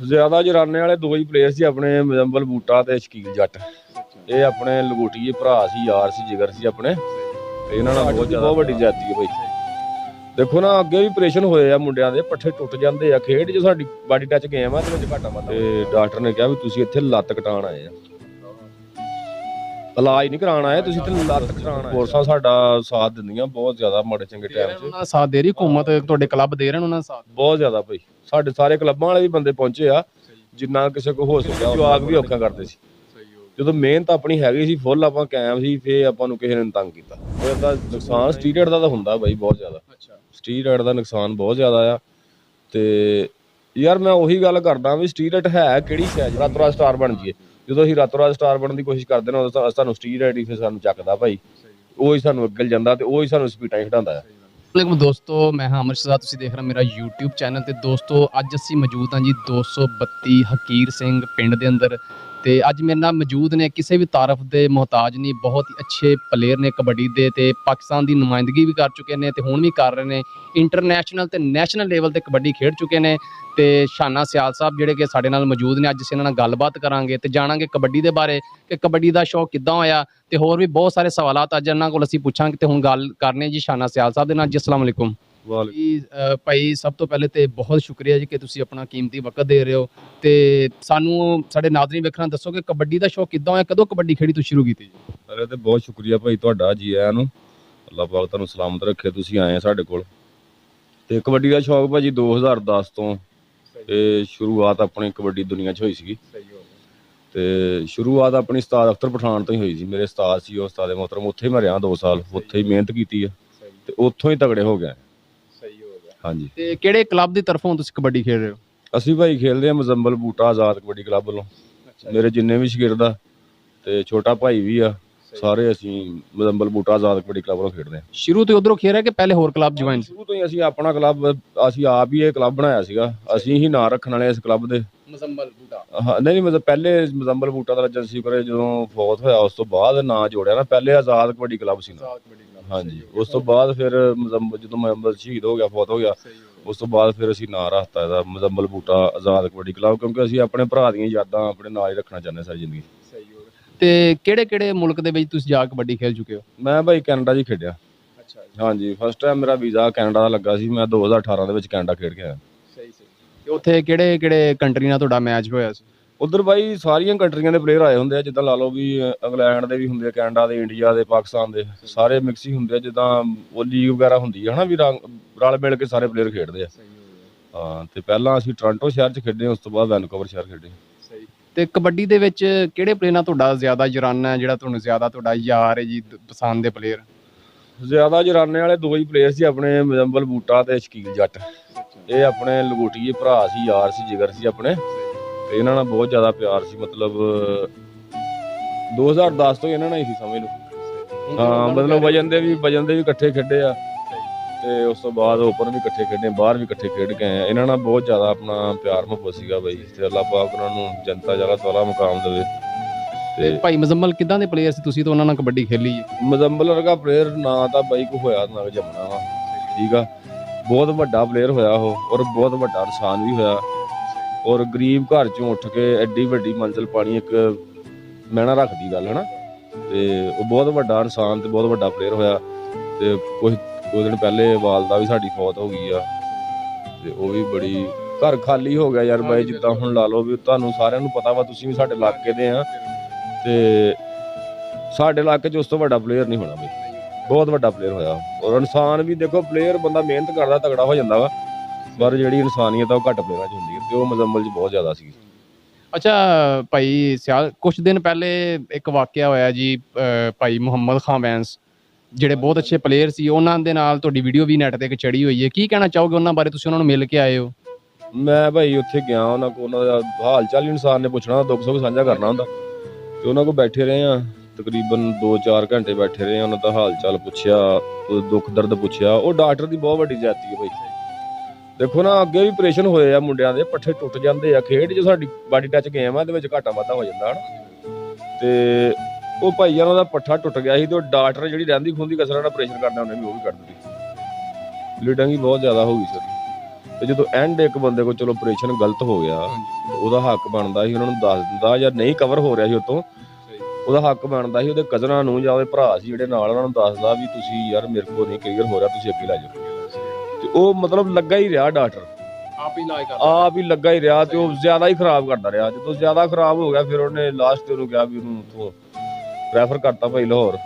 ਜ਼ਿਆਦਾ ਜਰਾਨੇ ਵਾਲੇ ਦੋ ਹੀ ਪਲੇਅਰ ਸੀ ਆਪਣੇ, ਮੁਜ਼ੰਮਲ ਬੂਟਾ ਤੇ ਸ਼ਕੀਲ ਜੱਟ। ਇਹ ਆਪਣੇ ਲੰਗੋਟੀਏ ਭਰਾ ਸੀ, ਯਾਰ ਸੀ, ਜਿਗਰ ਸੀ ਆਪਣੇ। ਤੇ ਇਹਨਾਂ ਨਾਲ ਬਹੁਤ ਵੱਡੀ ਜ਼ਿਆਦਤੀ ਹੈ ਬਾਈ। ਦੇਖੋ ਨਾ ਅੱਗੇ ਵੀ ਆਪਰੇਸ਼ਨ ਹੋਏ ਆ ਮੁੰਡਿਆਂ ਦੇ, ਪੱਠੇ ਟੁੱਟ ਜਾਂਦੇ ਆ। ਖੇਡ ਜੋ ਸਾਡੀ ਬਾਡੀ ਟੱਚ ਗੇਮ ਆ, ਤੇ ਵਿੱਚ ਘਾਟਾ ਵਾਧਾ। ਤੇ ਡਾਕਟਰ ਨੇ ਕਿਹਾ ਵੀ ਤੁਸੀਂ ਇੱਥੇ ਲੱਤ ਕਟਾਉਣ ਆਏ ਆ, ਇਲਾਜ ਨਹੀਂ ਕਰਾਉਣ ਆਏ, ਤੁਸੀਂ ਇੱਥੇ ਲੱਤ ਕਟਾਉਣ ਆਏ। ਫੋਰਸਾਂ ਸਾਡਾ ਸਾਥ ਦਿੰਦੀਆਂ ਬਹੁਤ ਜ਼ਿਆਦਾ ਮਾੜੇ ਚੰਗੇ ਟਾਈਮ 'ਚ। ਉਹਨਾਂ ਸਾਥ ਦੇ ਰਹੀ ਹਕੂਮਤ, ਤੁਹਾਡੇ ਕਲੱਬ ਦੇ ਰਹੇ ਉਹਨਾਂ ਦਾ ਸਾਥ ਬਹੁਤ ਜ਼ਿਆਦਾ ਭਾਈ। ਸਾਡੇ ਸਾਰੇ ਕਲੱਬਾਂ ਵਾਲੇ ਵੀ ਬੰਦੇ ਪਹੁੰਚੇ ਆ, ਜਿੰਨਾ ਕਿਸੇ ਕੋਲ ਹੋ ਸਕਿਆ। ਜਵਾਕ ਵੀ ਔਖਾ ਕਰਦੇ ਸੀ। ਜਦੋਂ ਮਿਹਨਤ ਆਪਣੀ ਹੈਗੀ ਸੀ ਫੁੱਲ, ਆਪਾਂ ਕਾਇਮ ਸੀ, ਫੇਰ ਆਪਾਂ ਨੂੰ ਕਿਸੇ ਨੇ ਤੰਗ ਕੀਤਾ। ਉਹਦਾ ਨੁਕਸਾਨ ਸਟੀਰੋਇਡ ਦਾ ਤਾਂ ਹੁੰਦਾ ਬਾਈ ਬਹੁਤ ਜ਼ਿਆਦਾ। ਸਟੀਰੋਇਡ ਦਾ ਨੁਕਸਾਨ ਬਹੁਤ ਜ਼ਿਆਦਾ ਆ। ਤੇ ਯਾਰ ਮੈਂ ਉਹੀ ਗੱਲ ਕਰਦਾ ਵੀ ਸਟੀਰੋਇਡ ਹੈ ਕਿਹੜੀ ਸ਼ੈ, ਰਾਤੋਂ ਰਾਤ ਸਟਾਰ ਬਣ ਜਾਈਏ। ਜਦੋਂ ਅਸੀਂ ਰਾਤੋਂ ਰਾਤ ਸਟਾਰ ਬਣਨ ਦੀ ਕੋਸ਼ਿਸ਼ ਕਰਦੇ ਨਾ, ਉਦੋਂ ਸਾਨੂੰ ਸਟੀਰੋਇਡ ਹੀ ਫਿਰ ਸਾਨੂੰ ਚੱਕਦਾ ਭਾਈ। ਉਹ ਹੀ ਸਾਨੂੰ ਅੱਗਲ ਜਾਂਦਾ ਤੇ ਉਹ ਹੀ ਸਾਨੂੰ ਸਪੀਡਾਂ ਖਿਡਾਉਂਦਾ ਆ। ਵਾਲੇਕੁਮ ਦੋਸਤੋ, ਮੈਂ ਹਾਂ ਅਮਰ ਸ਼ਾਹ, ਤੁਸੀਂ ਦੇਖ ਰਹੇ ਮੇਰਾ YouTube ਚੈਨਲ। ਤੇ ਦੋਸਤੋ ਅੱਜ ਅਸੀਂ ਮੌਜੂਦ ਹਾਂ ਜੀ 232 ਹਕੀਰ ਸਿੰਘ ਪਿੰਡ ਦੇ ਅੰਦਰ। ਤੇ ਅੱਜ ਮੇਰੇ ਨਾਲ ਮੌਜੂਦ ਨੇ, ਕਿਸੇ ਵੀ ਤਾਰਫ ਦੇ ਮੁਹਤਾਜ ਨਹੀਂ, ਬਹੁਤ ਹੀ ਅੱਛੇ ਪਲੇਅਰ ਨੇ ਕਬੱਡੀ ਦੇ, ਤੇ ਪਾਕਿਸਤਾਨ ਦੀ ਨੁਮਾਇੰਦਗੀ ਵੀ ਕਰ ਚੁੱਕੇ ਨੇ ਤੇ ਹੁਣ ਵੀ ਕਰ ਰਹੇ ਨੇ। ਇੰਟਰਨੈਸ਼ਨਲ ਤੇ ਨੈਸ਼ਨਲ ਲੈਵਲ ਤੇ ਕਬੱਡੀ ਖੇਡ ਚੁੱਕੇ ਨੇ। ਤੇ ਸ਼ਾਨਾ ਸਿਆਲ ਸਾਹਿਬ ਜਿਹੜੇ ਕਿ ਸਾਡੇ ਨਾਲ ਮੌਜੂਦ ਨੇ, ਅੱਜ ਅਸੀਂ ਇਹਨਾਂ ਨਾਲ ਗੱਲਬਾਤ ਕਰਾਂਗੇ ਤੇ ਜਾਣਾਂਗੇ ਕਬੱਡੀ ਦੇ ਬਾਰੇ, ਕਿ ਕਬੱਡੀ ਦਾ ਸ਼ੌਕ ਕਿੱਦਾਂ ਹੋਇਆ, ਤੇ ਹੋਰ ਵੀ ਬਹੁਤ ਸਾਰੇ ਸਵਾਲਾਤ ਅੱਜ ਇਹਨਾਂ ਕੋਲ ਅਸੀਂ ਪੁੱਛਾਂਗੇ। ਤੇ ਹੁਣ ਗੱਲ ਕਰਨੇ ਜੀ ਸ਼ਾਨਾ ਸਿਆਲ ਸਾਹਿਬ ਦੇ ਨਾਲ। ਜੀ ਅਸਲਾਮ ਵਾਲੇਕੁਮ ਭਾਈ। ਸਭ ਤੋਂ ਪਹਿਲੇ ਤੇ ਬਹੁਤ ਸ਼ੁਕਰੀਆ ਜੀ ਕਿ ਤੁਸੀਂ ਆਪਣਾ ਕੀਮਤੀ ਵਕਤ ਦੇ ਰਹੇ ਹੋ ਤੇ ਸਾਨੂੰ, ਸਾਡੇ ਨਾਜ਼ਰੀਨ ਵੇਖਣਾ ਦੱਸੋ ਕਿ ਕਬੱਡੀ ਦਾ ਸ਼ੌਕ ਕਿੱਦਾਂ ਹੋਇਆ, ਕਦੋਂ ਕਬੱਡੀ ਖੇਡੀ ਤੁਸੀਂ ਸ਼ੁਰੂ ਕੀਤੀ ਜੀ? ਅਰੇ ਤੇ ਬਹੁਤ ਸ਼ੁਕਰੀਆ ਭਾਈ ਤੁਹਾਡਾ, ਜੀ ਆਇਆਂ ਨੂੰ। ਅੱਲਾਹ ਪਾਕ ਤੁਹਾਨੂੰ ਸਲਾਮਤ ਰੱਖੇ, ਤੁਸੀਂ ਆਏ ਆ ਸਾਡੇ ਕੋਲ। ਤੇ ਕਬੱਡੀ ਦਾ ਸ਼ੌਕ ਭਾਜੀ 2010 ਤੋਂ ਤੇ ਸ਼ੁਰੂਆਤ ਆਪਣੀ ਕਬੱਡੀ ਦੁਨੀਆ 'ਚ ਹੋਈ ਸੀਗੀ। ਤੇ ਸ਼ੁਰੂਆਤ ਆਪਣੀ ਉਸਤਾਦ ਅਖਤਰ ਪਠਾਨ ਤੋਂ ਹੀ ਹੋਈ ਸੀ। ਮੇਰੇ ਉਸਤਾਦ ਸੀ ਉਹ, ਉਸਤਾਦ ਮੁਹਤਰਮ। ਉੱਥੇ ਹੀ ਮੈਂ ਰਿਹਾ 2 ਸਾਲ, ਉੱਥੇ ਹੀ ਮਿਹਨਤ ਕੀਤੀ ਆ ਤੇ ਉੱਥੋਂ ਹੀ ਤਗੜੇ ਹੋ ਗਏ। ਹਾਂਜੀ। ਤੇ ਕਿਹੜੇ ਕਲੱਬ ਦੀ ਤਰਫੋਂ ਤੁਸੀਂ ਕਬੱਡੀ ਖੇਡ ਰਹੇ ਹੋ? ਅਸੀਂ ਭਾਈ ਖੇਡਦੇ ਆ ਮੁਜ਼ੰਮਲ ਬੂਟਾ ਆਜ਼ਾਦ ਕਬੱਡੀ ਕਲੱਬ ਵੱਲੋਂ। ਮੇਰੇ ਜਿੰਨੇ ਵੀ ਸ਼ਾਗਿਰਦ ਆ ਤੇ ਛੋਟਾ ਭਾਈ ਵੀ ਆ, ਸਾਰੇ ਅਸੀਂ ਮੁਜ਼ੰਮਲ ਬੂਟਾ ਆਜ਼ਾਦ ਕਬੱਡੀ ਕਲੱਬ ਵੱਲੋਂ ਖੇਡਦੇ ਆ। ਸ਼ੁਰੂ ਤੋਂ ਉਧਰੋਂ ਖੇਡ ਰਹੇ ਕਿ ਪਹਿਲੇ ਹੋਰ ਕਲੱਬ ਜੁਆਇਨ? ਸ਼ੁਰੂ ਤੋਂ ਹੀ ਅਸੀਂ ਆਪਣਾ ਕਲੱਬ, ਅਸੀਂ ਆਪ ਹੀ ਇਹ ਕਲੱਬ ਬਣਾਇਆ ਸੀਗਾ। ਅਸੀਂ ਹੀ ਨਾਂ ਰੱਖਣ ਵਾਲੇ ਇਸ ਕਲੱਬ ਦੇ। ਮੁਜ਼ੰਮਲ ਬੂਟਾ? ਹਾਂ ਨਹੀਂ, ਮਤਲਬ ਪਹਿਲੇ ਮੁਜ਼ੰਮਲ ਬੂਟਾ ਦਾ ਏਜੰਸੀ ਕਰੇ, ਜਦੋਂ ਫੌਤ ਹੋਇਆ ਉਸ ਤੋਂ ਬਾਅਦ ਨਾਂ ਜੋੜਿਆ ਨਾ। ਪਹਿਲੇ ਆਜ਼ਾਦ ਕਬੱਡੀ ਕਲੱਬ ਸੀ ਨਾ। ਹਾਂਜੀ। ਉਸ ਤੋਂ ਬਾਅਦ ਫਿਰ ਜਦੋਂ ਮੁਹੰਮਦ ਸ਼ਹੀਦ ਹੋ ਗਿਆ, ਫੌਤ ਹੋ ਗਿਆ, ਉਸ ਤੋਂ ਬਾਅਦ ਫਿਰ ਅਸੀਂ ਨਾਂ ਰੱਖਤਾ ਇਹਦਾ ਮੁਜ਼ੰਮਲ ਬੂਟਾ ਆਜ਼ਾਦ ਕਬੱਡੀ ਕਲੱਬ, ਕਿਉਂਕਿ ਅਸੀਂ ਆਪਣੇ ਭਰਾ ਦੀਆਂ ਯਾਦਾਂ ਆਪਣੇ ਨਾਲ ਹੀ ਰੱਖਣਾ ਚਾਹੁੰਦੇ ਸਾਰੀ ਜ਼ਿੰਦਗੀ। ਤੇ ਕਿਹੜੇ ਕਿਹੜੇ ਮੁਲਕ ਦੇ ਵਿੱਚ ਤੁਸੀਂ ਜਾ ਕੇ ਕਬੱਡੀ ਖੇਡ ਚੁੱਕੇ ਹੋ? ਮੈਂ ਭਾਈ ਕੈਨੇਡਾ 'ਚ ਹੀ ਖੇਡਿਆ। ਹਾਂਜੀ। ਫਸਟ ਟਾਈਮ ਮੇਰਾ ਵੀਜ਼ਾ ਕੈਨੇਡਾ ਦਾ ਲੱਗਾ ਸੀ, ਮੈਂ 2018 ਦੇ ਵਿੱਚ ਕੈਨੇਡਾ ਖੇਡ ਕੇ ਆਇਆ। ਤੇ ਉੱਥੇ ਕਿਹੜੇ ਕਿਹੜੇ ਕੰਟਰੀ ਨਾਲ ਤੁਹਾਡਾ ਮੈਚ ਹੋਇਆ ਸੀ? ਉੱਧਰ ਬਾਈ ਸਾਰੀਆਂ ਕੰਟਰੀਆਂ ਦੇ ਪਲੇਅਰ ਆਏ ਹੁੰਦੇ ਆ, ਜਿੱਦਾਂ ਲਾ ਲਓ ਵੀ ਇੰਗਲੈਂਡ ਦੇ ਵੀ ਹੁੰਦੇ ਆ, ਕੈਨੇਡਾ ਦੇ, ਇੰਡੀਆ ਦੇ, ਪਾਕਿਸਤਾਨ ਦੇ, ਸਾਰੇ ਮਿਕਸ ਹੀ ਹੁੰਦੇ ਆ। ਜਿੱਦਾਂ ਉਹ ਲੀਗ ਵਗੈਰਾ ਹੁੰਦੀ ਹੈ ਨਾ, ਵੀ ਰਲ ਮਿਲ ਕੇ ਸਾਰੇ ਪਲੇਅਰ ਖੇਡਦੇ ਆ। ਹਾਂ। ਤੇ ਪਹਿਲਾਂ ਅਸੀਂ ਟੋਰਾਂਟੋ ਸ਼ਹਿਰ 'ਚ ਖੇਡੇ, ਉਸ ਤੋਂ ਬਾਅਦ ਵੈਨਕੂਵਰ ਸ਼ਹਿਰ ਖੇਡੇ। ਤੇ ਕਬੱਡੀ ਦੇ ਵਿੱਚ ਕਿਹੜੇ ਪਲੇਅਰ ਨਾਲ ਤੁਹਾਡਾ ਜ਼ਿਆਦਾ ਜਰਾਨਾ ਹੈ, ਜਿਹੜਾ ਤੁਹਾਨੂੰ ਜ਼ਿਆਦਾ ਤੁਹਾਡਾ ਯਾਰ ਹੈ ਜੀ, ਪਸੰਦ ਦੇ ਪਲੇਅਰ? ਜ਼ਿਆਦਾ ਜਰਾਨੇ ਵਾਲੇ ਦੋ ਹੀ ਪਲੇਅਰ ਸੀ ਆਪਣੇ, ਮੁਜ਼ੰਮਲ ਬੂਟਾ ਤੇ ਸ਼ਕੀਲ ਜੱਟ। ਇਹ ਆਪਣੇ ਲੰਗੋਟੀਏ ਭਰਾ ਸੀ, ਯਾਰ ਸੀ, ਜਿਗਰ ਸੀ ਆਪਣੇ। ਤੇ ਇਹਨਾਂ ਨਾਲ ਬਹੁਤ ਜ਼ਿਆਦਾ ਪਿਆਰ ਸੀ। ਮਤਲਬ 2010 ਤੋਂ ਇਹਨਾਂ ਨਾਲ ਹੀ ਸੀ ਸਮਝ ਲਓ। ਹਾਂ, ਮਤਲਬ ਵਜਨ ਦੇ ਵੀ ਇਕੱਠੇ ਖੇਡੇ ਆ, ਤੇ ਉਸ ਤੋਂ ਬਾਅਦ ਓਪਨ ਵੀ ਇਕੱਠੇ ਖੇਡੇ, ਬਾਹਰ ਵੀ ਇਕੱਠੇ ਖੇਡ ਕੇ ਆਏ ਆ। ਇਹਨਾਂ ਨਾਲ ਬਹੁਤ ਜ਼ਿਆਦਾ ਆਪਣਾ ਪਿਆਰ ਮੁਹੱਬਤ ਸੀਗਾ ਬਾਈ। ਤੇ ਅੱਲਾਹ ਪਾਕ ਉਹਨਾਂ ਨੂੰ ਜਨਤਾ ਜਗ੍ਹਾ ਵਾਲਾ ਮੁਕਾਮ ਦੇਵੇ। ਤੇ ਭਾਈ ਮੁਜ਼ੰਮਲ ਕਿੱਦਾਂ ਦੇ ਪਲੇਅਰ ਸੀ? ਤੁਸੀਂ ਤਾਂ ਉਹਨਾਂ ਨਾਲ ਕਬੱਡੀ ਖੇਲੀ ਹੈ। ਮੁਜ਼ੰਮਲ ਵਰਗਾ ਪਲੇਅਰ ਨਾ ਤਾਂ ਬਾਈ ਕੋ ਹੋਇਆ ਨਾ ਜੰਮਣਾ ਵਾ, ਠੀਕ ਆ। ਬਹੁਤ ਵੱਡਾ ਪਲੇਅਰ ਹੋਇਆ ਉਹ, ਔਰ ਬਹੁਤ ਵੱਡਾ ਇਨਸਾਨ ਵੀ ਹੋਇਆ। ਔਰ ਗਰੀਬ ਘਰ ਚੋਂ ਉੱਠ ਕੇ ਐਡੀ ਵੱਡੀ ਮੰਜ਼ਿਲ ਪਾਣੀ, ਇੱਕ ਮੈਣਾ ਰੱਖਦੀ ਗੱਲ ਹੈ ਨਾ। ਤੇ ਉਹ ਬਹੁਤ ਵੱਡਾ ਇਨਸਾਨ ਤੇ ਬਹੁਤ ਵੱਡਾ ਪਲੇਅਰ ਹੋਇਆ। ਤੇ ਕੁਝ ਦਿਨ ਪਹਿਲੇ ਵਾਲਦਾ ਵੀ ਸਾਡੀ ਫੌਤ ਹੋ ਗਈ ਆ, ਤੇ ਉਹ ਵੀ ਬੜੀ ਘਰ ਖਾਲੀ ਹੋ ਗਿਆ ਯਾਰ ਬਾਈ। ਜਿੱਦਾਂ ਹੁਣ ਲਾ ਲਓ ਵੀ ਤੁਹਾਨੂੰ ਸਾਰਿਆਂ ਨੂੰ ਪਤਾ ਵਾ, ਤੁਸੀਂ ਵੀ ਸਾਡੇ ਇਲਾਕੇ ਦੇ ਆ, ਤੇ ਸਾਡੇ ਇਲਾਕੇ 'ਚ ਉਸ ਤੋਂ ਵੱਡਾ ਪਲੇਅਰ ਨਹੀਂ ਹੋਣਾ ਬਈ। ਬਹੁਤ ਵੱਡਾ ਪਲੇਅਰ ਹੋਇਆ। ਔਰ ਇਨਸਾਨ ਵੀ ਦੇਖੋ, ਪਲੇਅਰ ਬੰਦਾ ਮਿਹਨਤ ਕਰਦਾ ਤਗੜਾ ਹੋ ਜਾਂਦਾ ਵਾ, ਪਰ ਜਿਹੜੀ ਇਨਸਾਨੀਅਤ ਆ ਉਹ ਘੱਟ ਪਲੇਅਰਾਂ 'ਚ ਹੁੰਦੀ ਹੈ, ਤੇ ਉਹ ਮੁਜ਼ੰਮਲ 'ਚ ਬਹੁਤ ਜ਼ਿਆਦਾ ਸੀ। ਅੱਛਾ ਭਾਈ ਸਿਆਲ, ਕੁਛ ਦਿਨ ਪਹਿਲੇ ਇੱਕ ਵਾਕਿਆ ਹੋਇਆ ਜੀ, ਭਾਈ ਮੁਹੰਮਦ ਖਾਨ ਵੈਂਸ, ਜਿਹੜੇ ਬਹੁਤ ਅੱਛੇ ਪਲੇਅਰ ਸੀ, ਉਹਨਾਂ ਦੇ ਨਾਲ ਤੁਹਾਡੀ ਵੀਡੀਓ ਵੀ ਨੈਟ ਤੇ ਇੱਕ ਚੜੀ ਹੋਈ ਹੈ। ਕੀ ਕਹਿਣਾ ਚਾਹੋਗੇ ਉਹਨਾਂ ਬਾਰੇ? ਤੁਸੀਂ ਉਹਨਾਂ ਨੂੰ ਮਿਲ ਕੇ ਆਏ ਹੋ? ਮੈਂ ਭਾਈ ਉੱਥੇ ਗਿਆ, ਉਹਨਾਂ ਕੋਲ ਉਹਨਾਂ ਦਾ ਹਾਲ ਚਾਲ ਹੀ ਇਨਸਾਨ ਨੇ ਪੁੱਛਣਾ, ਦੁੱਖ ਸੁੱਖ ਸਾਂਝਾ ਕਰਨਾ ਹੁੰਦਾ। ਤੇ ਉਹਨਾਂ ਕੋਲ ਬੈਠੇ ਰਹੇ ਆ, ਤਕਰੀਬਨ 2-4 ਘੰਟੇ ਬੈਠੇ ਰਹੇ ਆ। ਉਹਨਾਂ ਦਾ ਹਾਲ ਚਾਲ ਪੁੱਛਿਆ, ਦੁੱਖ ਦਰਦ ਪੁੱਛਿਆ। ਉਹ ਡਾਕਟਰ ਦੀ ਬਹੁਤ ਵੱਡੀ ਜ਼ਿਆਦਤੀ ਹੈ ਭਾਈ। ਦੇਖੋ ਨਾ ਅੱਗੇ ਵੀ ਆਪਰੇਸ਼ਨ ਹੋਏ ਆ ਮੁੰਡਿਆਂ ਦੇ, ਪੱਠੇ ਟੁੱਟ ਜਾਂਦੇ ਆ। ਖੇਡ ਜੋ ਸਾਡੀ ਬਾਡੀ ਟੱਚ ਗੇਮ ਆ, ਇਹਦੇ ਵਿੱਚ ਘਾਟਾ ਵਾਧਾ ਹੋ ਜਾਂਦਾ ਹਨ। ਤੇ ਉਹ ਭਾਈ ਯਾਰ ਉਹਦਾ ਪੱਠਾ ਟੁੱਟ ਗਿਆ ਸੀ, ਤੇ ਉਹ ਡਾਕਟਰ ਜਿਹੜੀ ਰਹਿੰਦੀ ਖੁੰਦੀ ਕਸਰਾਂ ਨਾਲ ਆਪਰੇਸ਼ਨ ਕਰਨਾ ਉਹਨੇ ਵੀ ਉਹ ਵੀ ਕਰ ਦਿੱਤੀ। ਬਲੀਡਿੰਗ ਹੀ ਬਹੁਤ ਜ਼ਿਆਦਾ ਹੋ ਗਈ ਸਰ। ਤੇ ਜਦੋਂ ਐਂਡ ਇੱਕ ਬੰਦੇ ਕੋਲ ਚਲੋ ਆਪਰੇਸ਼ਨ ਗਲਤ ਹੋ ਗਿਆ, ਉਹਦਾ ਹੱਕ ਬਣਦਾ ਸੀ ਉਹਨਾਂ ਨੂੰ ਦੱਸ ਦਿੰਦਾ, ਜਾਂ ਨਹੀਂ ਕਵਰ ਹੋ ਰਿਹਾ ਸੀ ਉਤੋਂ, ਉਹਦਾ ਹੱਕ ਬਣਦਾ ਸੀ ਉਹਦੇ ਕਜ਼ਨਾਂ ਨੂੰ ਜਾਂ ਉਹਦੇ ਭਰਾ ਸੀ ਜਿਹੜੇ ਨਾਲ, ਉਹਨਾਂ ਨੂੰ ਦੱਸਦਾ ਵੀ ਤੁਸੀਂ ਯਾਰ ਮੇਰੇ ਕੋਲ ਨਹੀਂ ਕਲੀਅਰ ਹੋ ਰਿਹਾ, ਤੁਸੀਂ ਅੱਗੇ ਲੈ ਜਾਓ। ਤੇ ਉਹ ਮਤਲਬ ਲੱਗਾ ਹੀ ਰਿਹਾ ਡਾਕਟਰ, ਆਪ ਹੀ ਇਲਾਜ ਕਰਦਾ, ਆਪ ਹੀ ਲੱਗਾ ਹੀ ਰਿਹਾ, ਤੇ ਉਹ ਜ਼ਿਆਦਾ ਹੀ ਖਰਾਬ ਕਰਦਾ ਰਿਹਾ। ਜਦੋਂ ਜ਼ਿਆਦਾ ਖਰਾਬ ਹੋ ਗਿਆ ਫਿਰ ਉਹਨੇ ਲਾਸਟ ਤੇ ਉਹਨੂੰ ਕਿਹਾ ਵੀ ਉਹਨੂੰ ਉੱਥੋਂ ਰੈਫਰ ਕਰਤਾ ਭਾਈ ਲਾਹੌਰ।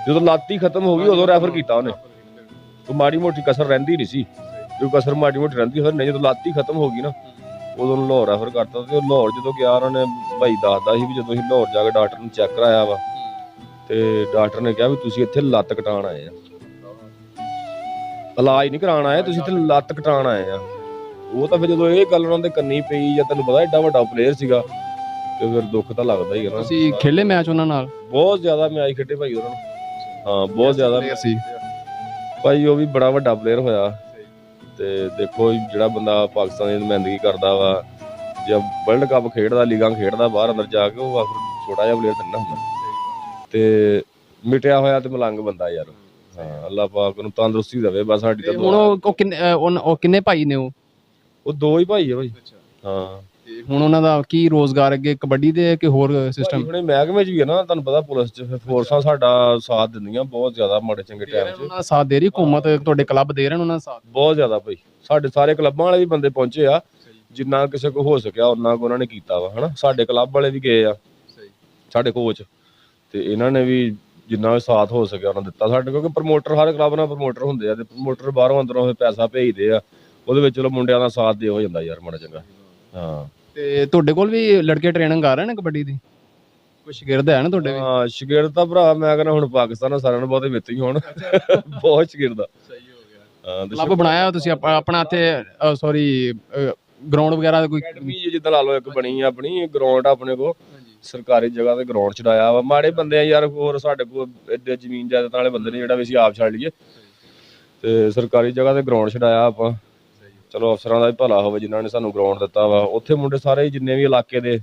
ਜਦੋਂ ਲੱਤ ਹੀ ਖਤਮ ਹੋ ਗਈ ਉਦੋਂ ਰੈਫਰ ਕੀਤਾ ਉਹਨੇ, ਉਹ ਮਾੜੀ ਮੋਟੀ ਕਸਰ ਰਹਿੰਦੀ ਨਹੀਂ ਸੀ, ਜੋ ਕਸਰ ਮਾੜੀ ਮੋਟੀ ਰਹਿੰਦੀ ਫਿਰ ਨਹੀਂ, ਜਦੋਂ ਲੱਤ ਹੀ ਖਤਮ ਹੋ ਗਈ ਨਾ ਉਦੋਂ ਉਹਨੂੰ ਲਾਹੌਰ ਰੈਫਰ ਕਰਤਾ। ਤੇ ਉਹ ਲਾਹੌਰ ਜਦੋਂ ਗਿਆ ਉਹਨਾਂ ਨੇ ਭਾਈ ਦੱਸਦਾ ਸੀ ਵੀ ਜਦੋਂ ਅਸੀਂ ਲਾਹੌਰ ਜਾ ਕੇ ਡਾਕਟਰ ਨੂੰ ਚੈੱਕ ਕਰਾਇਆ ਵਾ, ਤੇ ਡਾਕਟਰ ਨੇ ਕਿਹਾ ਵੀ ਤੁਸੀਂ ਇੱਥੇ ਲੱਤ ਕਟਾਉਣ ਆਏ ਆ, ਇਲਾਜ ਨਹੀਂ ਕਰਾਉਣ ਆਏ, ਤੁਸੀਂ ਇੱਥੇ ਲੱਤ ਕਟਾਉਣ ਆਏ ਆ। ਉਹ ਤਾਂ ਫਿਰ ਜਦੋਂ ਇਹ ਗੱਲ ਉਹਨਾਂ ਦੇ ਕੰਨੀ ਪਈ, ਜਾਂ ਤੈਨੂੰ ਪਤਾ ਏਡਾ ਵੱਡਾ ਪਲੇਅਰ ਸੀਗਾ, ਤੇ ਫਿਰ ਦੁੱਖ ਤਾਂ ਲੱਗਦਾ ਹੀ ਹੈ ਨਾ। ਤੁਸੀਂ ਖੇਲੇ ਮੈਚ ਉਹਨਾਂ ਨਾਲ? ਬਹੁਤ ਜ਼ਿਆਦਾ ਮੈਚ ਖੇਡੇ ਭਾਈ ਉਹਨਾਂ ਨੂੰ, ਹਾਂ ਬਹੁਤ ਜ਼ਿਆਦਾ ਸੀ ਭਾਈ, ਉਹ ਵੀ ਬੜਾ ਵੱਡਾ ਪਲੇਅਰ ਹੋਇਆ। ਤੇ ਦੇਖੋ ਜਿਹੜਾ ਬੰਦਾ ਪਾਕਿਸਤਾਨ ਦੀ ਨੁਮਾਇੰਦਗੀ ਕਰਦਾ ਵਾ, ਜਾਂ ਵਰਲਡ ਕੱਪ ਖੇਡਦਾ, ਲੀਗਾਂ ਖੇਡਦਾ ਬਾਹਰ ਅੰਦਰ ਜਾ ਕੇ, ਉਹ ਆਖਰ ਛੋਟਾ ਜਿਹਾ ਪਲੇਅਰ ਤਾਂ ਨਹੀਂ ਹੁੰਦਾ, ਤੇ ਮਿਟਿਆ ਹੋਇਆ ਤੇ ਮਲੰਗ ਬੰਦਾ ਯਾਰ। ਹਾਂ, ਅੱਲਾਹ ਪਾਕ ਉਹਨੂੰ ਤੰਦਰੁਸਤੀ ਦੇਵੇ ਬਸ, ਸਾਡੀ ਤਾਂ ਹੁਣ ਉਹ ਕਿੰਨੇ ਭਾਈ ਨੇ? ਉਹ ਦੋ ਹੀ ਭਾਈ ਆ ਭਾਈ। ਹਾਂ, ਹੁਣ ਉਹਨਾਂ ਦਾ ਕੀ ਰੋਜ਼ਗਾਰ ਅੱਗੇ, ਕਬੱਡੀ ਦੇ ਕਿ ਹੋਰ ਸਿਸਟਮ? ਆਪਣੇ ਮਹਿਕਮੇ 'ਚ ਵੀ ਹੈ ਨਾ, ਤੁਹਾਨੂੰ ਪਤਾ ਪੁਲਿਸ 'ਚ ਫੋਰਸਾਂ ਸਾਡਾ ਸਾਥ ਦਿੰਦੀਆਂ ਬਹੁਤ ਜ਼ਿਆਦਾ ਮਾੜੇ ਚੰਗੇ ਟਾਈਮ 'ਚ। ਉਹਨਾਂ ਦਾ ਸਾਥ ਦੇ ਰਹੀ ਹਕੂਮਤ, ਤੁਹਾਡੇ ਕਲੱਬ ਦੇ ਰਹੇ ਉਹਨਾਂ ਦਾ ਸਾਥ ਬਹੁਤ ਜ਼ਿਆਦਾ ਭਾਈ, ਸਾਡੇ ਸਾਰੇ ਕਲੱਬਾਂ ਵਾਲੇ ਵੀ ਬੰਦੇ ਪਹੁੰਚੇ ਆ, ਜਿੰਨਾ ਕਿਸੇ ਕੋ ਹੋ ਸਕਿਆ ਉਹਨਾਂ ਕੋ ਉਹਨਾਂ ਨੇ ਕੀਤਾ ਵਾ ਹਨਾ। ਸਾਡੇ ਕਲੱਬ ਵਾਲੇ ਵੀ ਗਏ ਆ, ਸਾਡੇ ਕੋਚ, ਤੇ ਇਹਨਾਂ ਨੇ ਵੀ ਜਿੰਨਾ ਵੀ ਸਾਥ ਹੋ ਸਕਿਆ ਉਹਨਾਂ ਦਿੱਤਾ ਸਾਡੇ, ਕਿਉਂਕਿ ਪ੍ਰਮੋਟਰ ਹਰ ਕਲੱਬ ਨਾਲ ਪ੍ਰਮੋਟਰ ਹੁੰਦੇ ਆ, ਤੇ ਪ੍ਰਮੋਟਰ ਬਾਹਰੋਂ ਅੰਦਰੋਂ ਪੈਸਾ ਭੇਜਦੇ ਆ, ਉਹਦੇ ਵਿੱਚ ਚਲੋ ਮੁੰਡਿਆਂ ਦਾ ਸਾਥ ਦੇ ਹੋ ਜਾਂਦਾ ਯਾਰ ਮਾੜਾ ਚੰਗਾ। ਹਾਂ, ਤੇ ਤੁਹਾਡੇ ਕੋਲ ਵੀ ਲੜਕੇ ਟ੍ਰੇਨਿੰਗ ਕਰ ਰਹੇ ਨੇ ਕਬੱਡੀ ਦੀ? ਕੋਈ ਸ਼ਾਗਿਰਦ ਹੈ ਨਾ ਤੁਹਾਡੇ ਵੀ? ਹਾਂ ਸ਼ਾਗਿਰਦ ਤਾਂ ਭਰਾ ਮੈਂ ਕਹਿੰਦਾ ਹੁਣ ਪਾਕਿਸਤਾਨ ਸਾਰਿਆਂ ਨੂੰ ਬਹੁਤੇ ਮਿੱਤ ਹੀ ਹੋਣ, ਬਹੁਤ ਸ਼ਾਗਿਰਦ ਆ। ਸਹੀ ਹੋ ਗਿਆ। ਹਾਂ, ਕਲੱਬ ਬਣਾਇਆ ਤੁਸੀਂ ਆਪਣਾ ਇੱਥੇ? ਸੌਰੀ, ਗਰਾਊਂਡ ਵਗੈਰਾ ਕੋਈ ਅਕੈਡਮੀ ਜਿੱਦਾਂ ਲਾ ਲਓ ਇੱਕ ਬਣੀ ਆ ਆਪਣੀ ਗਰਾਊਂਡ ਆਪਣੇ ਕੋਲ, ਸਰਕਾਰੀ ਜਗ੍ਹਾ ਤੇ ਗਰਾਊਂਡ ਛਡਾਇਆ ਵਾ। ਮਾੜੇ ਬੰਦੇ ਆ ਯਾਰ, ਹੋਰ ਸਾਡੇ ਕੋਲ ਏਡੇ ਜ਼ਮੀਨ ਜਾਇਦਾਦ ਵਾਲੇ ਬੰਦੇ ਨੇ ਜਿਹੜਾ ਵੀ ਅਸੀਂ ਆਪ ਛੱਡ ਲਈਏ, ਤੇ ਸਰਕਾਰੀ ਜਗ੍ਹਾ ਤੇ ਗਰਾਊਂਡ ਛਡਾਇਆ ਆਪਾਂ। ਚਲੋ ਅਫਸਰਾਂ ਦਾ ਵੀ ਭਲਾ ਹੋਵੇ ਜਿਨ੍ਹਾਂ ਨੇ ਸਾਨੂੰ ਗਰਾਊਂਡ ਦਿੱਤਾ ਵਾ। ਉੱਥੇ ਮੁੰਡੇ ਸਾਰੇ ਜਿੰਨੇ ਵੀ ਇਲਾਕੇ ਦੇ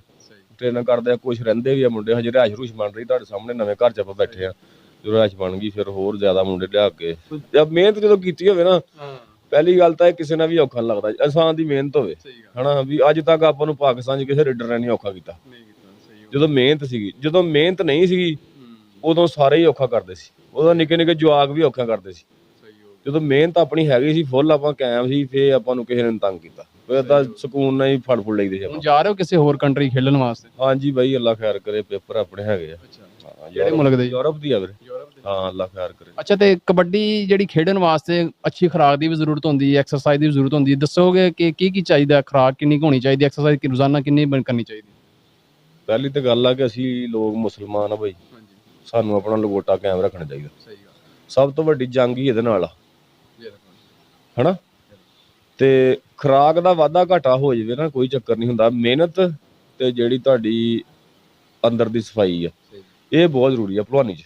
ਟ੍ਰੇਨਿੰਗ ਕਰਦੇ ਆ, ਕੁਛ ਰਹਿੰਦੇ ਵੀ ਆ ਮੁੰਡੇ, ਹਜੇ ਰਿਹਾਇਸ਼ ਰੂਸ਼ ਬਣ ਰਹੀ ਤੁਹਾਡੇ ਸਾਹਮਣੇ, ਨਵੇਂ ਘਰ 'ਚ ਆਪਾਂ ਬੈਠੇ ਆ। ਜਦੋਂ ਰਿਹਾਇਸ਼ ਬਣ ਗਈ ਫਿਰ ਹੋਰ ਜ਼ਿਆਦਾ ਮੁੰਡੇ ਲਿਆ ਕੇ, ਜਦ ਮਿਹਨਤ ਜਦੋਂ ਕੀਤੀ ਹੋਵੇ ਨਾ, ਪਹਿਲੀ ਗੱਲ ਤਾਂ ਇਹ ਕਿਸੇ ਨਾਲ ਵੀ ਔਖਾ ਨਹੀਂ ਲੱਗਦਾ, ਇਨਸਾਨ ਦੀ ਮਿਹਨਤ ਹੋਵੇ ਹਨਾ। ਵੀ ਅੱਜ ਤੱਕ ਆਪਾਂ ਨੂੰ ਪਾਕਿਸਤਾਨ 'ਚ ਕਿਸੇ ਰੇਡਰ ਨੇ ਨਹੀਂ ਔਖਾ ਕੀਤਾ, ਜਦੋਂ ਮਿਹਨਤ ਸੀਗੀ। ਜਦੋਂ ਮਿਹਨਤ ਨਹੀਂ ਸੀਗੀ ਉਦੋਂ ਸਾਰੇ ਹੀ ਔਖਾ ਕਰਦੇ ਸੀ, ਉਦੋਂ ਨਿੱਕੇ ਨਿੱਕੇ ਜਵਾਕ ਵੀ ਔਖਾ ਕਰਦੇ ਸੀ। ਜਦੋਂ ਮਿਹਨਤ ਆਪਣੀ ਹੈਗੀ ਸੀ ਫੁੱਲ, ਆਪਾਂ ਕਾਇਮ ਸੀ, ਫੇਰ ਆਪਾਂ ਨੂੰ ਕਿਸੇ ਨੇ ਤੰਗ ਕੀਤਾ, ਫਿਰ ਤਾਂ ਸਕੂਨ ਨਾਲ ਹੀ ਫੜ ਲਈਦੇ ਸੀ। ਹੁਣ ਜਾ ਰਹੇ ਹੋ ਕਿਸੇ ਹੋਰ ਕੰਟਰੀ ਖੇਡਣ ਵਾਸਤੇ? ਹਾਂਜੀ ਬਾਈ, ਅੱਲਾ ਖੈਰ ਕਰੇ, ਪੇਪਰ ਆਪਣੇ ਹੈਗੇ ਆ। ਜਿਹੜੇ ਮੁਲਕ ਦੇ? ਯੂਰਪ ਦੀ ਆ ਵੀਰੇ। ਹਾਂ, ਅੱਲਾ ਖੈਰ ਕਰੇ। ਅੱਛਾ, ਤੇ ਕਬੱਡੀ ਜਿਹੜੀ ਖੇਡਣ ਵਾਸਤੇ ਅੱਛੀ ਖੁਰਾਕ ਦੀ ਵੀ ਜ਼ਰੂਰਤ ਹੁੰਦੀ ਹੈ, ਐਕਸਰਸਾਈਜ਼ ਦੀ ਵੀ ਜ਼ਰੂਰਤ ਹੁੰਦੀ ਹੈ, ਦੱਸੋਗੇ ਕਿ ਕੀ ਚਾਹੀਦਾ? ਖੁਰਾਕ ਕਿੰਨੀ ਹੋਣੀ ਚਾਹੀਦੀ, ਐਕਸਰਸਾਈਜ਼ ਰੋਜ਼ਾਨਾ ਕਿੰਨੀ ਕਰਨੀ ਚਾਹੀਦੀ? ਪਹਿਲੀ ਤਾਂ ਗੱਲ ਆ ਕਿ ਅਸੀਂ ਲੋਕ ਮੁਸਲਮਾਨ ਆ ਬਾਈ, ਸਾਨੂੰ ਆਪਣਾ ਲਗੋਟਾ ਕਾਇਮ ਰੱਖਣਾ ਚਾਹੀਦਾ। ਸਭ ਤੋਂ ਵੱਡੀ ਜੰਗ ਹੀ ਇਹਦੇ ਨਾਲ ਆ ਹਨਾ। ਤੇ ਖੁਰਾਕ ਦਾ ਵਾਧਾ ਘਾਟਾ ਹੋ ਜਾਵੇ ਨਾ, ਕੋਈ ਚੱਕਰ ਨਹੀਂ ਹੁੰਦਾ। ਮਿਹਨਤ ਤੇ ਜਿਹੜੀ ਤੁਹਾਡੀ ਅੰਦਰ ਦੀ ਸਫਾਈ ਆ, ਇਹ ਬਹੁਤ ਜ਼ਰੂਰੀ ਆ ਭਲਵਾਨੀ 'ਚ।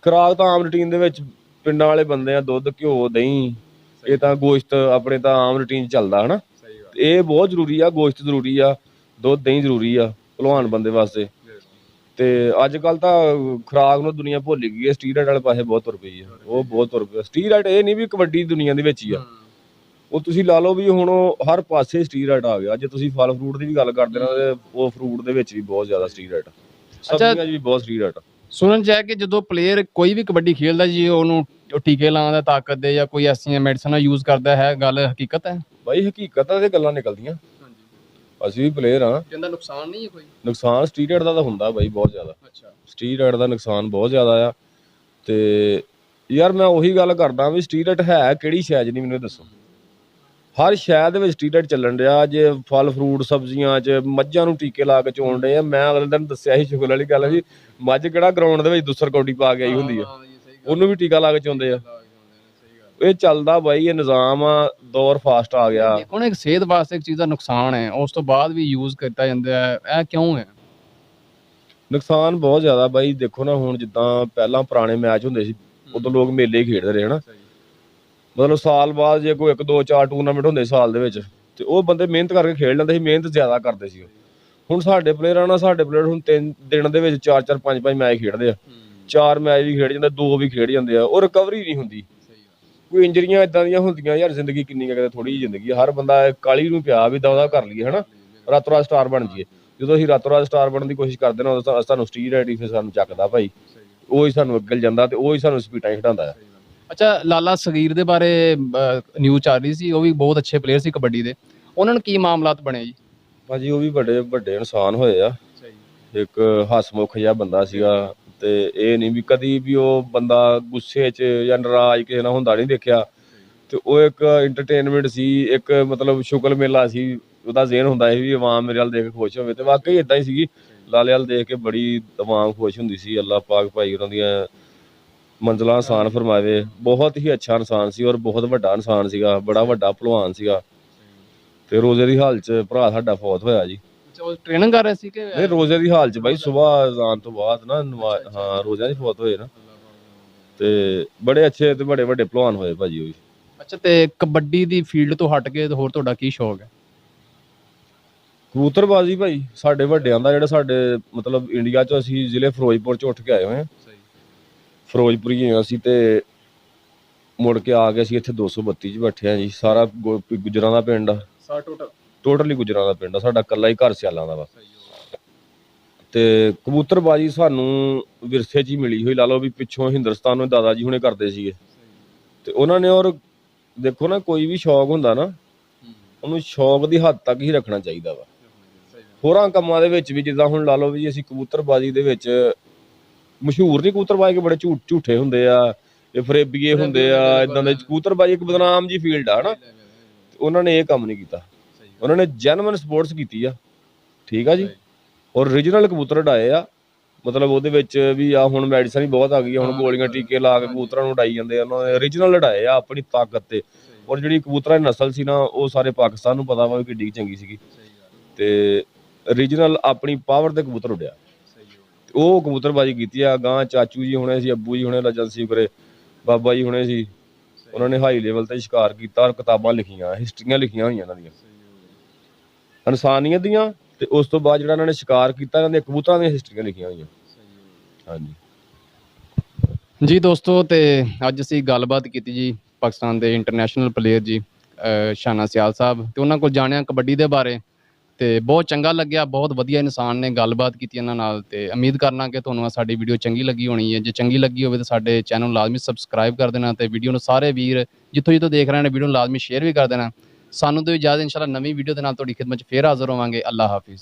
ਖੁਰਾਕ ਤਾਂ ਆਮ ਰੂਟੀਨ ਦੇ ਵਿੱਚ ਪਿੰਡਾਂ ਵਾਲੇ ਬੰਦੇ ਆ, ਦੁੱਧ ਘਿਓ ਦਹੀਂ, ਇਹ ਤਾਂ ਗੋਸ਼ਤ ਆਪਣੇ ਤਾਂ ਆਮ ਰੂਟੀਨ 'ਚ ਚੱਲਦਾ ਹਨਾ। ਇਹ ਬਹੁਤ ਜ਼ਰੂਰੀ ਆ, ਗੋਸ਼ਤ ਜ਼ਰੂਰੀ ਆ, ਦੁੱਧ ਦਹੀਂ ਜ਼ਰੂਰੀ ਆ ਭਲਵਾਨ ਬੰਦੇ ਵਾਸਤੇ। ਤੇ ਅੱਜ ਕੱਲ ਤਾਂ ਖੁਰਾਕ ਨੂੰ ਦੁਨੀਆ ਭੁੱਲ ਗਈ ਹੈ, ਸਟੀਰਾਇਡ ਵਾਲੇ ਪਾਸੇ ਬਹੁਤ ਤੁਰ ਪਈ ਆ, ਉਹ ਬਹੁਤ ਤੁਰ ਪਿਆ। ਸਟੀਰਾਇਡ ਇਹ ਨਹੀਂ ਵੀ ਕਬੱਡੀ ਦੁਨੀਆ ਦੇ ਵਿੱਚ ਹੀ ਆ, ਉਹ ਤੁਸੀਂ ਲਾ ਲਓ ਵੀ ਹੁਣ ਹਰ ਪਾਸੇ ਸਟੀਰਾਇਡ ਆ ਗਿਆ। ਜੇ ਤੁਸੀਂ ਫਲ ਫਰੂਟ ਦੀ ਵੀ ਗੱਲ ਕਰਦੇ ਨਾ, ਤੇ ਉਹ ਫਰੂਟ ਦੇ ਵਿੱਚ ਵੀ ਬਹੁਤ ਜ਼ਿਆਦਾ ਸਟੀਰਾਇਡ, ਸਬਜ਼ੀਆਂ 'ਚ ਵੀ ਬਹੁਤ ਸਟੀਰਾਇਡ। ਸੁਣਨ 'ਚ ਹੈ ਕਿ ਜਦੋਂ ਪਲੇਅਰ ਕੋਈ ਵੀ ਕਬੱਡੀ ਖੇਡਦਾ ਜੀ, ਉਹਨੂੰ ਟੀਕੇ ਲਾਉਣ ਦਾ, ਤਾਕਤ ਦੇ ਜਾਂ ਕੋਈ ਐਸੀਆਂ ਮੈਡੀਸਨਾਂ ਯੂਜ਼ ਕਰਦਾ ਹੈ, ਗੱਲ ਹਕੀਕਤ ਹੈ? ਬਾਈ ਹਕੀਕਤਾਂ ਤੇ ਗੱਲਾਂ ਨਿਕਲਦੀਆਂ, ਅਸੀਂ ਵੀ ਪਲੇਅਰ ਆ। ਕਹਿੰਦਾ ਨੁਕਸਾਨ ਨਹੀਂ ਹੈ ਕੋਈ? ਨੁਕਸਾਨ ਸਟੀਰਾਇਡ ਦਾ ਤਾਂ ਹੁੰਦਾ ਬਾਈ ਬਹੁਤ ਜ਼ਿਆਦਾ। ਸਟੀਰਾਇਡ ਦਾ ਨੁਕਸਾਨ ਬਹੁਤ ਜ਼ਿਆਦਾ ਆ। ਤੇ ਯਾਰ ਮੈਂ ਉਹੀ ਗੱਲ ਕਰਦਾ ਵੀ ਸਟੀਰਾਇਡ ਹੈ ਕਿਹੜੀ ਸ਼ੈ 'ਚ ਨਹੀਂ, ਮੈਨੂੰ ਦੱਸੋ। ਹਰ ਸ਼ਹਿਰ ਦੇ ਵਿੱਚ ਸਟੀਰਾਇਡ ਚੱਲਣ ਡਿਆ ਜੇ, ਫਲ ਫਰੂਟ ਸਬਜ਼ੀਆਂ 'ਚ ਮੱਝਾਂ ਨੂੰ ਟੀਕੇ ਲਾ ਕੇ ਚੋਣ ਡਏ ਆ। ਮੈਂ ਅਗਲੇ ਦਿਨ ਦੱਸਿਆ ਸੀ, ਸ਼ੁਗਰ ਵਾਲੀ ਗੱਲ ਸੀ, ਮੱਝ ਕਿਹੜਾ ਗਰਾਊਂਡ ਦੇ ਵਿੱਚ ਦੂਸਰ ਕੌਡੀ ਪਾ ਕੇ ਆਈ ਹੁੰਦੀ ਆ, ਉਹਨੂੰ ਵੀ ਟੀਕਾ ਲਾ ਕੇ ਚੋਂਦੇ ਆ। ਇਹ ਚੱਲਦਾ ਬਾਈ, ਇਹ ਨਿਜ਼ਾਮ ਆ, ਦੌਰ ਫਾਸਟ ਆ ਗਿਆ। ਹੁਣ ਇੱਕ ਸਿਹਤ ਵਾਸਤੇ ਇੱਕ ਚੀਜ਼ ਦਾ ਨੁਕਸਾਨ ਹੈ, ਉਸ ਤੋਂ ਬਾਅਦ ਵੀ ਯੂਜ਼ ਕੀਤਾ ਜਾਂਦਾ ਹੈ, ਇਹ ਕਿਉਂ ਹੈ? ਨੁਕਸਾਨ ਬਹੁਤ ਜ਼ਿਆਦਾ ਬਾਈ। ਦੇਖੋ ਨਾ, ਹੁਣ ਜਿੱਦਾਂ ਪਹਿਲਾਂ ਪੁਰਾਣੇ ਮੈਚ ਹੁੰਦੇ ਸੀ, ਉਦੋਂ ਲੋਕ ਮੇਲੇ ਹੀ ਖੇਡਦੇ ਰਹੇ ਹਨਾ। ਮਤਲਬ ਸਾਲ ਬਾਅਦ ਜੇ ਕੋਈ 1 2 4 ਟੂਰਨਾਮੈਂਟ ਹੁੰਦੇ ਸਾਲ ਦੇ ਵਿੱਚ, ਤੇ ਉਹ ਬੰਦੇ ਮਿਹਨਤ ਕਰਕੇ ਖੇਡ ਲੈਂਦੇ ਸੀ, ਮਿਹਨਤ ਜ਼ਿਆਦਾ ਕਰਦੇ ਸੀ। ਹੁਣ ਸਾਡੇ ਪਲੇਅਰਾਂ ਨਾਲ, ਸਾਡੇ ਪਲੇਅਰ ਹੁਣ 3 ਦਿਨ ਦੇ ਵਿੱਚ 4 4 5 5 ਮੈਚ ਖੇਡਦੇ ਆ, 4 ਮੈਚ ਵੀ ਖੇਡ ਜਾਂਦੇ, 2 ਵੀ ਖੇਡ ਜਾਂਦੇ ਆ, ਉਹ ਰਿਕਵਰੀ ਨਹੀਂ ਹੁੰਦੀ। ਕੋਈ ਇੰਜਰੀਆਂ ਇਦਾਂ ਦੀਆਂ ਹੁੰਦੀਆਂ ਯਾਰ, ਜ਼ਿੰਦਗੀ ਕਿੰਨੀ ਕੁ ਥੋੜੀ ਜਿਹੀ ਜ਼ਿੰਦਗੀ ਆ, ਹਰ ਬੰਦਾ ਕਾਲੀ ਨੂੰ ਪਿਆ ਵੀ ਦਵਾ ਕਰ ਲਈਏ ਹਨਾ, ਰਾਤੋਂ ਰਾਤ ਸਟਾਰ ਬਣ ਜਾਈਏ। ਜਦੋਂ ਅਸੀਂ ਰਾਤੋਂ ਰਾਤ ਸਟਾਰ ਬਣਨ ਦੀ ਕੋਸ਼ਿਸ਼ ਕਰਦੇ ਨਾ, ਉਦੋਂ ਸਾਨੂੰ ਸਟੀਰਾਇਡ ਹੀ ਫਿਰ ਸਾਨੂੰ ਚੱਕਦਾ ਭਾਈ, ਉਹ ਹੀ ਸਾਨੂੰ ਅੱਗੇ ਜਾਂਦਾ ਤੇ ਉਹ ਹੀ ਸਾਨੂੰ ਸਪੀਡਾਂ ਖਿਡਾਉਂਦਾ ਆ। ਅੱਛਾ, ਲਾਲਾ ਸਗੀਰ ਦੇ ਬਾਰੇ ਨਿਊਜ਼ ਚੱਲ ਰਹੀ ਸੀ, ਉਹ ਵੀ ਬਹੁਤ ਅੱਛੇ ਪਲੇਅਰ ਸੀ ਕਬੱਡੀ ਦੇ, ਉਹਨਾਂ ਨੂੰ ਕੀ ਮਾਮਲਾਤ ਬਣੇ ਜੀ? ਭਾਜੀ ਉਹ ਵੀ ਬੜੇ ਵੱਡੇ ਇਨਸਾਨ ਹੋਏ ਆ, ਇੱਕ ਹਸਮੁਖ ਜਿਹਾ ਬੰਦਾ ਸੀਗਾ, ਤੇ ਇਹ ਨਹੀਂ ਵੀ ਕਦੀ ਵੀ ਉਹ ਬੰਦਾ ਗੁੱਸੇ 'ਚ ਜਾਂ ਨਾਰਾਜ਼ ਕਿਸੇ ਨਾਲ ਹੁੰਦਾ ਨਹੀਂ ਦੇਖਿਆ। ਤੇ ਉਹ ਇੱਕ ਇੰਟਰਟੇਨਮੈਂਟ ਸੀ, ਇੱਕ ਮਤਲਬ ਸ਼ੁਕਲ ਮੇਲਾ ਸੀ, ਉਹਦਾ ਜ਼ੇਨ ਹੁੰਦਾ ਸੀ ਵੀ ਆਵਾਮ ਮੇਰੇ ਵੱਲ ਦੇਖ ਕੇ ਖੁਸ਼ ਹੋਵੇ, ਤੇ ਵਾਕਈ ਇਦਾਂ ਹੀ ਸੀਗੀ। ਲਾਲੇ ਵੱਲ ਦੇਖ ਕੇ ਬੜੀ ਆਵਾਮ ਖੁਸ਼ ਹੁੰਦੀ ਸੀ। ਅੱਲਾਹ ਪਾਕ ਭਾਈ ਉਹਨਾਂ ਦੀਆਂ ਮੰਜ਼ਿਲਾਂ ਆਸਾਨ ਫਰਮਾਵੇ। ਬਹੁਤ ਹੀ ਅੱਛਾ ਇਨਸਾਨ ਸੀ ਔਰ ਬਹੁਤ ਵੱਡਾ ਇਨਸਾਨ ਸੀਗਾ, ਬੜਾ ਵੱਡਾ ਭਲਵਾਨ ਸੀਗਾ। ਤੇ ਰੋਜ਼ੇ ਦੀ ਹਾਲ 'ਚ ਭਰਾ ਸਾਡਾ ਫੌਤ ਹੋਇਆ ਜੀ। ਉਹ ਟ੍ਰੇਨਿੰਗ ਕਰ ਰਹੇ ਸੀ ਕਿ ਨਹੀਂ, ਰੋਜ਼ੇ ਦੀ ਹਾਲ 'ਚ ਬਾਈ, ਸੁਬਾਹ ਅਜ਼ਾਨ ਤੋਂ ਬਾਅਦ ਨਾ ਹਾਂ ਰੋਜ਼ਿਆਂ ਦੀ ਫੌਤ ਹੋਏ ਨਾ। ਤੇ ਬੜੇ ਅੱਛੇ ਤੇ ਬੜੇ ਵੱਡੇ ਭਲਵਾਨ ਹੋਏ ਭਾਜੀ ਉਹ ਵੀ। ਅੱਛਾ, ਤੇ ਕਬੱਡੀ ਦੀ ਫੀਲਡ ਤੋਂ ਹਟ ਕੇ ਹੋਰ ਤੁਹਾਡਾ ਕੀ ਸ਼ੌਕ ਹੈ? ਕਬੂਤਰਬਾਜ਼ੀ ਭਾਈ, ਸਾਡੇ ਵੱਡਿਆਂ ਦਾ ਜਿਹੜਾ ਸਾਡੇ ਮਤਲਬ ਇੰਡੀਆ 'ਚ ਅਸੀਂ ਜ਼ਿਲ੍ਹੇ ਫਿਰੋਜ਼ਪੁਰ 'ਚ ਉੱਠ ਕੇ ਆਏ ਹੋਏ ਹਾਂ। ਫਿਰੋਜ਼ਪੁਰੀ ਹਾਂ ਅਸੀਂ, ਤੇ ਮੁੜ ਕੇ ਆ ਕੇ ਅਸੀਂ ਇੱਥੇ 232 'ਚ ਬੈਠੇ ਹਾਂ ਜੀ। ਸਾਰਾ ਗੁੱਜਰਾਂ ਦਾ ਪਿੰਡ ਆ, ਟੋਟਲੀ ਗੁੱਜਰਾਂ ਦਾ ਪਿੰਡ ਆ ਸਾਡਾ, ਇਕੱਲਾ ਹੀ ਘਰ ਸਿਆਲਾਂ ਦਾ ਵਾ। ਤੇ ਕਬੂਤਰਬਾਜ਼ੀ ਸਾਨੂੰ ਵਿਰਸੇ 'ਚ ਹੀ ਮਿਲੀ ਹੋਈ, ਲਾ ਲਓ ਵੀ ਪਿੱਛੋਂ ਹਿੰਦੁਸਤਾਨ ਨੂੰ ਦਾਦਾ ਜੀ ਹੁਣੇ ਕਰਦੇ ਸੀਗੇ, ਤੇ ਉਹਨਾਂ ਨੇ। ਔਰ ਦੇਖੋ ਨਾ, ਕੋਈ ਵੀ ਸ਼ੌਕ ਹੁੰਦਾ ਨਾ, ਉਹਨੂੰ ਸ਼ੌਕ ਦੀ ਹੱਦ ਤੱਕ ਹੀ ਰੱਖਣਾ ਚਾਹੀਦਾ ਵਾ। ਹੋਰਾਂ ਕੰਮਾਂ ਦੇ ਵਿੱਚ ਵੀ, ਜਿੱਦਾਂ ਹੁਣ ਲਾ ਲਓ ਵੀ ਅਸੀਂ ਕਬੂਤਰਬਾਜ਼ੀ ਦੇ ਵਿੱਚ ਮਸ਼ਹੂਰ ਨਹੀਂ, ਕਬੂਤਰਬਾਜ਼ੀ ਕੇ ਬੜੇ ਝੂਠੇ ਹੁੰਦੇ ਆ, ਇਹ ਫਰੇਬੀਏ ਹੁੰਦੇ ਆ, ਇਦਾਂ ਦੇ। ਕਬੂਤਰਬਾਜ਼ੀ ਇੱਕ ਬਦਨਾਮ ਜੀ ਫੀਲਡ ਆ ਹਨਾ, ਉਹਨਾਂ ਨੇ ਇਹ ਕੰਮ ਨਹੀਂ ਕੀਤਾ, ਉਹਨਾਂ ਨੇ ਜੈਨੂਇਨ ਸਪੋਰਟਸ ਕੀਤੀ ਆ, ਠੀਕ ਆ ਜੀ। ਔਰ ਓਰੀਜਨਲ ਕਬੂਤਰ ਉਡਾਏ ਆ, ਮਤਲਬ ਉਹਦੇ ਵਿੱਚ ਵੀ ਆ ਹੁਣ ਮੈਡੀਸਨ ਵੀ ਬਹੁਤ ਆ ਗਈ, ਹੁਣ ਗੋਲੀਆਂ ਟੀਕੇ ਲਾ ਕੇ ਕਬੂਤਰਾਂ ਨੂੰ ਉਡਾਈ ਜਾਂਦੇ ਆ, ਉਹਨਾਂ ਨੇ ਓਰੀਜਨਲ ਉਡਾਏ ਆ ਆਪਣੀ ਤਾਕਤ ਤੇ। ਔਰ ਜਿਹੜੀ ਕਬੂਤਰਾਂ ਦੀ ਨਸਲ ਸੀ ਨਾ, ਉਹ ਸਾਰੇ ਪਾਕਿਸਤਾਨ ਨੂੰ ਪਤਾ ਵਾ ਵੀ ਕਿੱਡੀ ਚੰਗੀ ਸੀਗੀ, ਤੇ ਓਰੀਜਨਲ ਆਪਣੀ ਪਾਵਰ ਤੇ ਕਬੂਤਰ ਉੱਡਿਆ, ਉਹ ਕਬੂਤਰਬਾਜ਼ੀ ਕੀਤੀ ਆ। ਗਾਂ ਚਾਚੂ ਜੀ ਹੁਣੇ ਸੀ, ਅੱਬੂ ਜੀ ਹੁਣੇ, ਲਜਨ ਸਿੰਘ ਕਰੇ, ਬਾਬਾ ਜੀ ਹੁਣੇ ਸੀ, ਉਹਨਾਂ ਨੇ ਹਾਈ ਲੈਵਲ ਤੇ ਸ਼ਿਕਾਰ ਕੀਤਾ ਔਰ ਕਿਤਾਬਾਂ ਲਿਖੀਆਂ, ਹਿਸਟਰੀਆਂ ਲਿਖੀਆਂ ਹੋਈਆਂ ਇਹਨਾਂ ਦੀਆਂ ਇਨਸਾਨੀਅਤ ਦੀਆਂ। ਤੇ ਉਸ ਤੋਂ ਬਾਅਦ ਜਿਹੜਾ ਇਹਨਾਂ ਨੇ ਸ਼ਿਕਾਰ ਕੀਤਾ, ਇਹਨਾਂ ਦੇ ਕਬੂਤਰਾਂ ਦੀਆਂ ਹਿਸਟਰੀਆਂ ਲਿਖੀਆਂ ਹੋਈਆਂ। ਹਾਂਜੀ ਜੀ ਦੋਸਤੋ, ਤੇ ਅੱਜ ਅਸੀਂ ਗੱਲਬਾਤ ਕੀਤੀ ਜੀ ਪਾਕਿਸਤਾਨ ਦੇ ਇੰਟਰਨੈਸ਼ਨਲ ਪਲੇਅਰ ਜੀ ਸ਼ਾਨਾ ਸਿਆਲ ਸਾਹਿਬ, ਤੇ ਉਹਨਾਂ ਕੋਲ ਜਾਣਿਆ ਕਬੱਡੀ ਦੇ ਬਾਰੇ, ਤੇ ਬਹੁਤ ਚੰਗਾ ਲੱਗਿਆ। ਬਹੁਤ ਵਧੀਆ ਇਨਸਾਨ ਨੇ, ਗੱਲਬਾਤ ਕੀਤੀ ਇਹਨਾਂ ਨਾਲ, ਤੇ ਉਮੀਦ ਕਰਨਾ ਕਿ ਤੁਹਾਨੂੰ ਸਾਡੀ ਵੀਡੀਓ ਚੰਗੀ ਲੱਗੀ ਹੋਣੀ ਹੈ। ਜੇ ਚੰਗੀ ਲੱਗੀ ਹੋਵੇ ਤਾਂ ਸਾਡੇ ਚੈਨਲ ਨੂੰ ਲਾਜ਼ਮੀ ਸਬਸਕ੍ਰਾਈਬ ਕਰ ਦੇਣਾ, ਤੇ ਵੀਡੀਓ ਨੂੰ ਸਾਰੇ ਵੀਰ ਜਿੱਥੋਂ ਜਿੱਥੋਂ ਦੇਖ ਰਹੇ ਨੇ ਵੀਡੀਓ ਨੂੰ ਲਾਜ਼ਮੀ ਸ਼ੇਅਰ ਵੀ ਕਰ ਦੇਣਾ। ਸਾਨੂੰ ਦਿਓ ਇਜਾਜ਼ਤ, ਇਨਸ਼ਾਅੱਲਾ ਨਵੀਂ ਵੀਡੀਓ ਦੇ ਨਾਲ ਤੁਹਾਡੀ ਖਿਦਮਤ 'ਚ ਫੇਰ ਹਾਜ਼ਰ ਹੋਵਾਂਗੇ। ਅੱਲਾਹ ਹਾਫਿਜ਼।